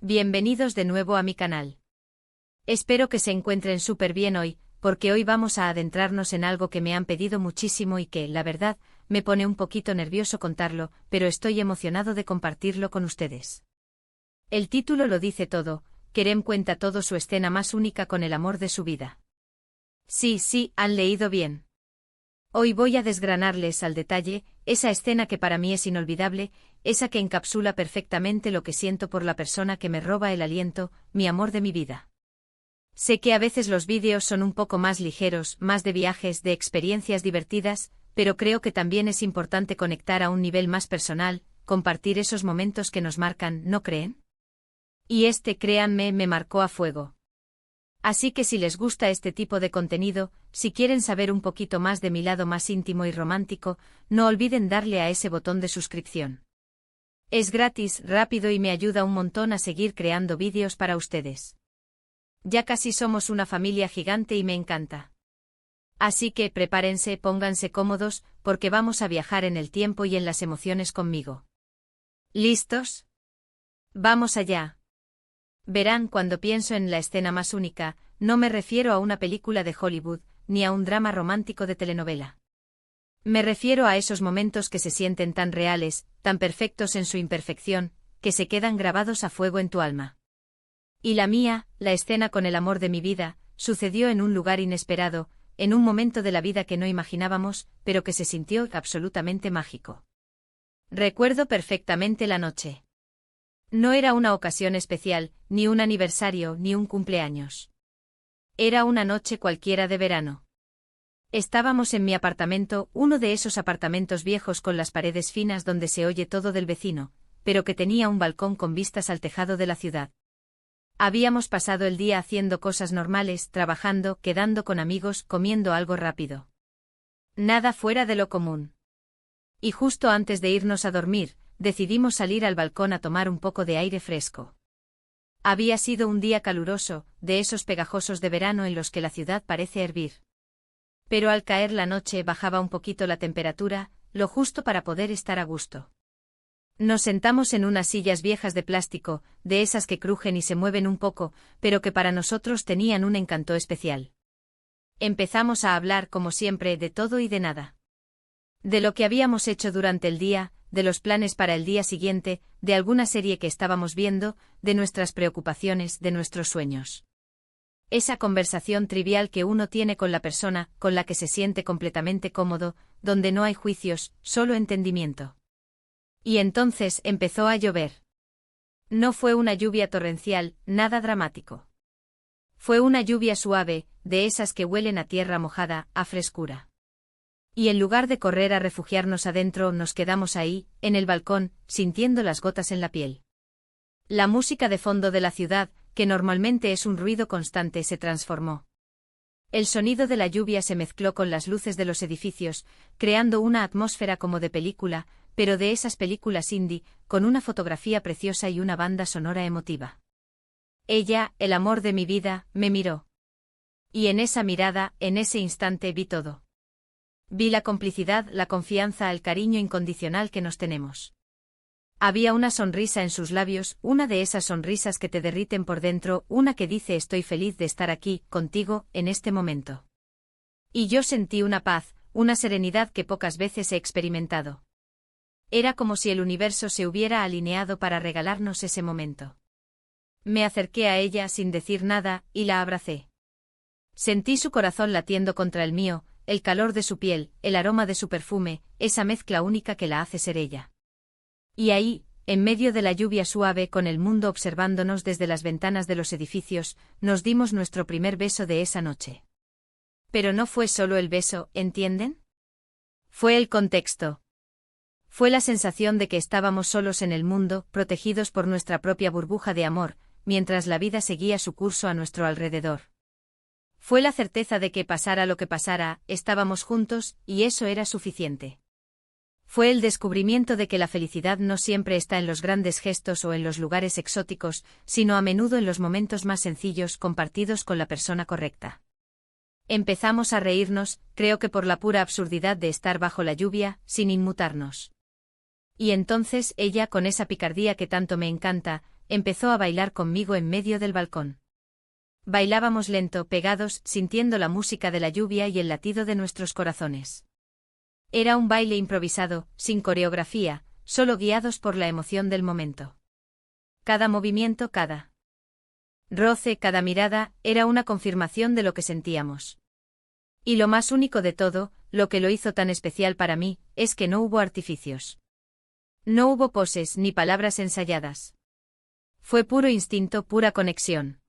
Bienvenidos de nuevo a mi canal. Espero que se encuentren súper bien hoy, porque hoy vamos a adentrarnos en algo que me han pedido muchísimo y que, la verdad, me pone un poquito nervioso contarlo, pero estoy emocionado de compartirlo con ustedes. El título lo dice todo, Kerem cuenta todo su escena más única con el amor de su vida. Sí, han leído bien. Hoy voy a desgranarles al detalle esa escena que para mí es inolvidable, esa que encapsula perfectamente lo que siento por la persona que me roba el aliento, mi amor de mi vida. Sé que a veces los vídeos son un poco más ligeros, más de viajes, de experiencias divertidas, pero creo que también es importante conectar a un nivel más personal, compartir esos momentos que nos marcan, ¿no creen? Y créanme, me marcó a fuego. Así que si les gusta este tipo de contenido, si quieren saber un poquito más de mi lado más íntimo y romántico, no olviden darle a ese botón de suscripción. Es gratis, rápido y me ayuda un montón a seguir creando vídeos para ustedes. Ya casi somos una familia gigante y me encanta. Así que prepárense, pónganse cómodos, porque vamos a viajar en el tiempo y en las emociones conmigo. ¿Listos? Vamos allá. Verán, cuando pienso en la escena más única, no me refiero a una película de Hollywood, ni a un drama romántico de telenovela. Me refiero a esos momentos que se sienten tan reales, tan perfectos en su imperfección, que se quedan grabados a fuego en tu alma. Y la mía, la escena con el amor de mi vida, sucedió en un lugar inesperado, en un momento de la vida que no imaginábamos, pero que se sintió absolutamente mágico. Recuerdo perfectamente la noche. No era una ocasión especial, ni un aniversario, ni un cumpleaños. Era una noche cualquiera de verano. Estábamos en mi apartamento, uno de esos apartamentos viejos con las paredes finas donde se oye todo del vecino, pero que tenía un balcón con vistas al tejado de la ciudad. Habíamos pasado el día haciendo cosas normales, trabajando, quedando con amigos, comiendo algo rápido. Nada fuera de lo común. Y justo antes de irnos a dormir, decidimos salir al balcón a tomar un poco de aire fresco. Había sido un día caluroso, de esos pegajosos de verano en los que la ciudad parece hervir. Pero al caer la noche bajaba un poquito la temperatura, lo justo para poder estar a gusto. Nos sentamos en unas sillas viejas de plástico, de esas que crujen y se mueven un poco, pero que para nosotros tenían un encanto especial. Empezamos a hablar, como siempre, de todo y de nada. De lo que habíamos hecho durante el día, de los planes para el día siguiente, de alguna serie que estábamos viendo, de nuestras preocupaciones, de nuestros sueños. Esa conversación trivial que uno tiene con la persona con la que se siente completamente cómodo, donde no hay juicios, solo entendimiento. Y entonces empezó a llover. No fue una lluvia torrencial, nada dramático. Fue una lluvia suave, de esas que huelen a tierra mojada, a frescura. Y en lugar de correr a refugiarnos adentro, nos quedamos ahí, en el balcón, sintiendo las gotas en la piel. La música de fondo de la ciudad, que normalmente es un ruido constante, se transformó. El sonido de la lluvia se mezcló con las luces de los edificios, creando una atmósfera como de película, pero de esas películas indie, con una fotografía preciosa y una banda sonora emotiva. Ella, el amor de mi vida, me miró. Y en esa mirada, en ese instante vi todo. Vi la complicidad, la confianza, el cariño incondicional que nos tenemos. Había una sonrisa en sus labios, una de esas sonrisas que te derriten por dentro, una que dice estoy feliz de estar aquí, contigo, en este momento. Y yo sentí una paz, una serenidad que pocas veces he experimentado. Era como si el universo se hubiera alineado para regalarnos ese momento. Me acerqué a ella sin decir nada, y la abracé. Sentí su corazón latiendo contra el mío, el calor de su piel, el aroma de su perfume, esa mezcla única que la hace ser ella. Y ahí, en medio de la lluvia suave, con el mundo observándonos desde las ventanas de los edificios, nos dimos nuestro primer beso de esa noche. Pero no fue solo el beso, ¿entienden? Fue el contexto. Fue la sensación de que estábamos solos en el mundo, protegidos por nuestra propia burbuja de amor, mientras la vida seguía su curso a nuestro alrededor. Fue la certeza de que pasara lo que pasara, estábamos juntos, y eso era suficiente. Fue el descubrimiento de que la felicidad no siempre está en los grandes gestos o en los lugares exóticos, sino a menudo en los momentos más sencillos compartidos con la persona correcta. Empezamos a reírnos, creo que por la pura absurdidad de estar bajo la lluvia, sin inmutarnos. Y entonces ella, con esa picardía que tanto me encanta, empezó a bailar conmigo en medio del balcón. Bailábamos lento, pegados, sintiendo la música de la lluvia y el latido de nuestros corazones. Era un baile improvisado, sin coreografía, solo guiados por la emoción del momento. Cada movimiento, cada roce, cada mirada, era una confirmación de lo que sentíamos. Y lo más único de todo, lo que lo hizo tan especial para mí, es que no hubo artificios. No hubo poses ni palabras ensayadas. Fue puro instinto, pura conexión.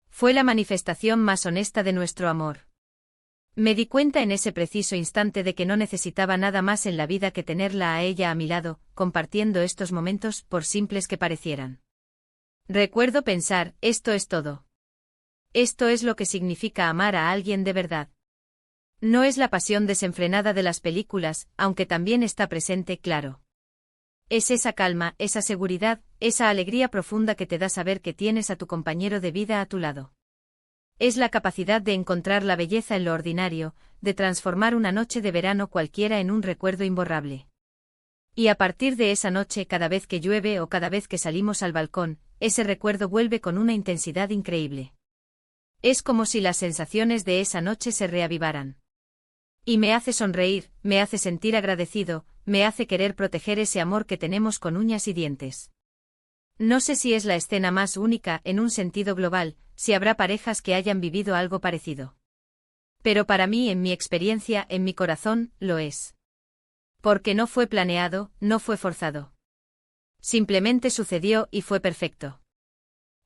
Fue la manifestación más honesta de nuestro amor. Me di cuenta en ese preciso instante de que no necesitaba nada más en la vida que tenerla a ella a mi lado, compartiendo estos momentos, por simples que parecieran. Recuerdo pensar, esto es todo. Esto es lo que significa amar a alguien de verdad. No es la pasión desenfrenada de las películas, aunque también está presente, claro. Es esa calma, esa seguridad, esa alegría profunda que te da saber que tienes a tu compañero de vida a tu lado. Es la capacidad de encontrar la belleza en lo ordinario, de transformar una noche de verano cualquiera en un recuerdo imborrable. Y a partir de esa noche, cada vez que llueve o cada vez que salimos al balcón, ese recuerdo vuelve con una intensidad increíble. Es como si las sensaciones de esa noche se reavivaran. Y me hace sonreír, me hace sentir agradecido, me hace querer proteger ese amor que tenemos con uñas y dientes. No sé si es la escena más única en un sentido global, si habrá parejas que hayan vivido algo parecido. Pero para mí, en mi experiencia, en mi corazón, lo es. Porque no fue planeado, no fue forzado. Simplemente sucedió y fue perfecto.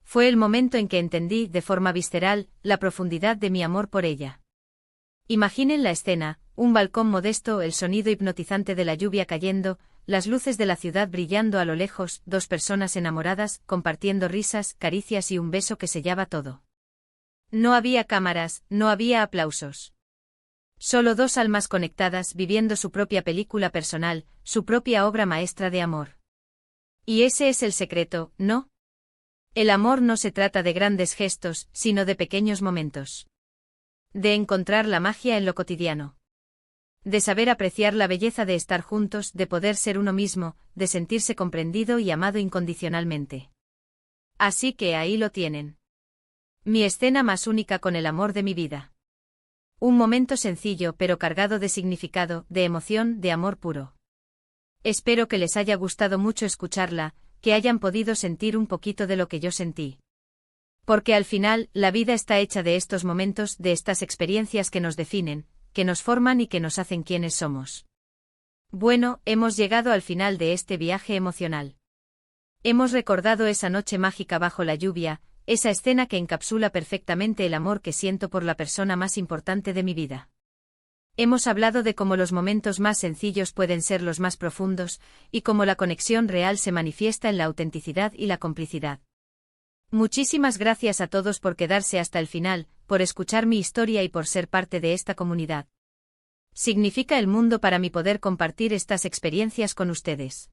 Fue el momento en que entendí, de forma visceral, la profundidad de mi amor por ella. Imaginen la escena, un balcón modesto, el sonido hipnotizante de la lluvia cayendo, las luces de la ciudad brillando a lo lejos, dos personas enamoradas, compartiendo risas, caricias y un beso que sellaba todo. No había cámaras, no había aplausos. Solo dos almas conectadas viviendo su propia película personal, su propia obra maestra de amor. Y ese es el secreto, ¿no? El amor no se trata de grandes gestos, sino de pequeños momentos. De encontrar la magia en lo cotidiano. De saber apreciar la belleza de estar juntos, de poder ser uno mismo, de sentirse comprendido y amado incondicionalmente. Así que ahí lo tienen. Mi escena más única con el amor de mi vida. Un momento sencillo pero cargado de significado, de emoción, de amor puro. Espero que les haya gustado mucho escucharla, que hayan podido sentir un poquito de lo que yo sentí. Porque al final, la vida está hecha de estos momentos, de estas experiencias que nos definen, que nos forman y que nos hacen quienes somos. Bueno, hemos llegado al final de este viaje emocional. Hemos recordado esa noche mágica bajo la lluvia, esa escena que encapsula perfectamente el amor que siento por la persona más importante de mi vida. Hemos hablado de cómo los momentos más sencillos pueden ser los más profundos, y cómo la conexión real se manifiesta en la autenticidad y la complicidad. Muchísimas gracias a todos por quedarse hasta el final, por escuchar mi historia y por ser parte de esta comunidad. Significa el mundo para mí poder compartir estas experiencias con ustedes.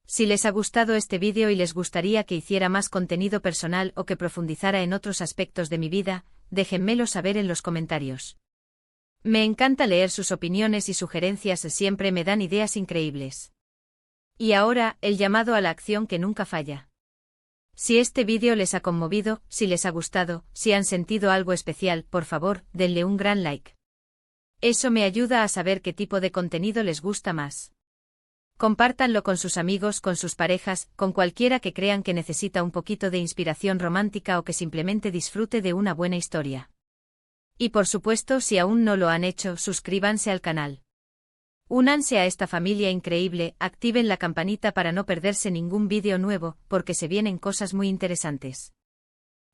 Si les ha gustado este vídeo y les gustaría que hiciera más contenido personal o que profundizara en otros aspectos de mi vida, déjenmelo saber en los comentarios. Me encanta leer sus opiniones y sugerencias, siempre me dan ideas increíbles. Y ahora, el llamado a la acción que nunca falla. Si este vídeo les ha conmovido, si les ha gustado, si han sentido algo especial, por favor, denle un gran like. Eso me ayuda a saber qué tipo de contenido les gusta más. Compártanlo con sus amigos, con sus parejas, con cualquiera que crean que necesita un poquito de inspiración romántica o que simplemente disfrute de una buena historia. Y por supuesto, si aún no lo han hecho, suscríbanse al canal. Únanse a esta familia increíble, activen la campanita para no perderse ningún vídeo nuevo, porque se vienen cosas muy interesantes.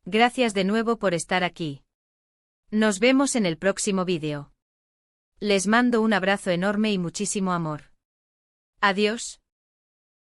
Gracias de nuevo por estar aquí. Nos vemos en el próximo vídeo. Les mando un abrazo enorme y muchísimo amor. Adiós.